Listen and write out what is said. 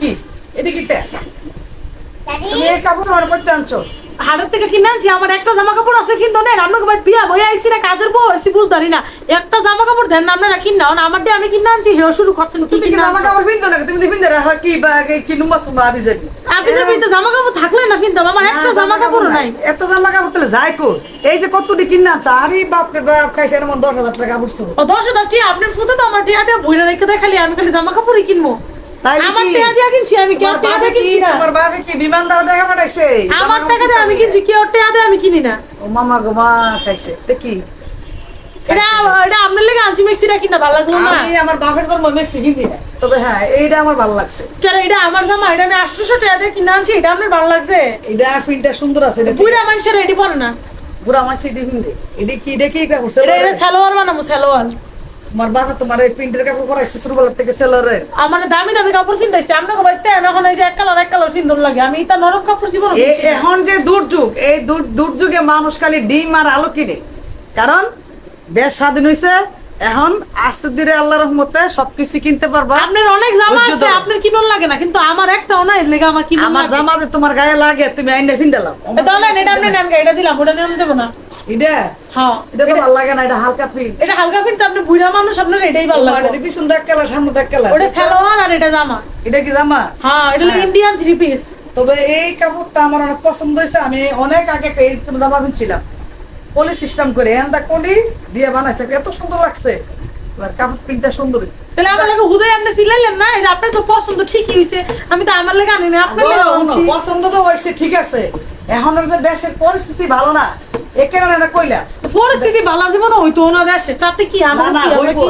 কি এটা কি তুমি এই কাপড় আমার করতে আনছো? হাটের থেকে কিনে আনছি। আমার একটা জামা কাপড় আছে কিন্তু নেন, আপনাকে ভাই বিয়া বই আইছি না কাজের বউ আইছি বুঝদারি না। একটা জামা কাপড় দেন না আপনারা কিনা আমার দিয়ে আমি কিনে আনছি হেও শুরু করছেন। তুমি কি জামা কাপড় পিনতো না? তুমি পিনতে রাখো কি বা কি নুম্বা সুম্বা আবি যাবি আপনি যে পিনতে জামা কাপড় থাকলে না পিনতাম, আমার একটা জামা কাপড় নাই। এত জামা কাপড় তাহলে যাই কো এই যে কতটি কিনা আনছো? আরে বাপ রে বাপ, খাইছে এর মধ্যে 10,000 টাকা বুঝছো? ও 10,000 টাকা আপনার ফুতে তো আমার টিয়া দিয়ে বইরা রেখে দেয়, খালি আমি খালি জামা কাপড়ই কিনবো। তাই আমার কি? টিয়া দিয়ে কিনছি আমি, কেউ টিয়া দিয়ে কিনছি না। তোমার বাবা কি বিমান দাও টাকা পাঠাইছে? আমার টাকা দিয়ে আমি কিনছি, কেউ টিয়া দিয়ে আমি কিনি না। ও মামা গো মা খাইছে দেখি। এটা আপনার লেগে আনছি, মেক্সিটা কিনা ভালো লাগলো না। আমি আমার বাপের জন্ম মেক্সি কিনি না, তবে হ্যাঁ এইটা আমার ভালো লাগছে। কেন এটা আমার জামা, এটা আমি 800 টাকা দিয়ে কিনে আনছি, এটা আপনার ভালো লাগছে? এটা প্রিন্টটা সুন্দর আছে। এটা বুড়া মানুষের রেডি পরে না, বুড়া মাসি দিন দে এটা কি দেখি কাপড় এটা এটা সালোয়ার বানাবো সালোয়ার। তোমার বাবা তোমার এই প্রিন্টের কাপড় পরাইছে ছোটবেলা থেকে সেলরে। আমার দামি দামি কাপড় কিনতেছে আপনাকে ভাই তেন, এখন এই যে এক কালার ফিন্দন লাগে। আমি এটা নরম কাপড় জীবন এখন যে দুর্যোগ, এই দুর্যোগে মানুষ খালি ডিম আর আলু কিনে, কারণ দেশ স্বাধীন হয়েছে। এখন আস্তে ধীরে আল্লাহর রহমতে সবকিছু কিনতে পারবা। আপনার অনেক জামা আছে, আপনার কিনন লাগে না, কিন্তু আমার একটাও নাই লেগে আমার কিনন আমার লাগে। জামা যে তোমার গায়ে লাগে তুমি আইনে ফিন্দালাম। দলেন এটা আপনি নেন, এটা দিলাম, ওটা নিয়ে দেবো না। এটা হ্যাঁ এটা তো ভালো লাগে না, এটা হালকা প্রিন্ট। এটা হালকা প্রিন্ট, আপনি বুড়া মানুষ আপনার এটাই ভালো লাগে। এটা পিছন দেখ কালার, সামনে দেখ কালার। ওটা সালোয়ার আর এটা জামা। এটা কি জামা? হ্যাঁ এটা ইন্ডিয়ান 3 পিস। তবে এই কাপড়টা আমার অনেক পছন্দ হয়েছে। আমি অনেক আগে একটা এই জামা কিনছিলাম পলি সিস্টেম করে, এন্দা কলি দিয়ে বানাইছে, এত সুন্দর লাগছে। এবার কাপড় প্রিন্টটা সুন্দর। তাহলে আমার লাগে হুদাই আপনি সিলাইলেন না, এই যে আপনার তো পছন্দ ঠিকই হইছে, আমি তো আমার লাগে আনি না, আপনার লাগে আনছি। পছন্দ তো হয়েছে ঠিক আছে, এখন যে দেশের পরিস্থিতি ভালো না, এ কারণে এটা কইলা। পরিস্থিতি ভালো জীবন হইতো না দেশে, তাতে কি না আমার না কি আমরা হইব, কি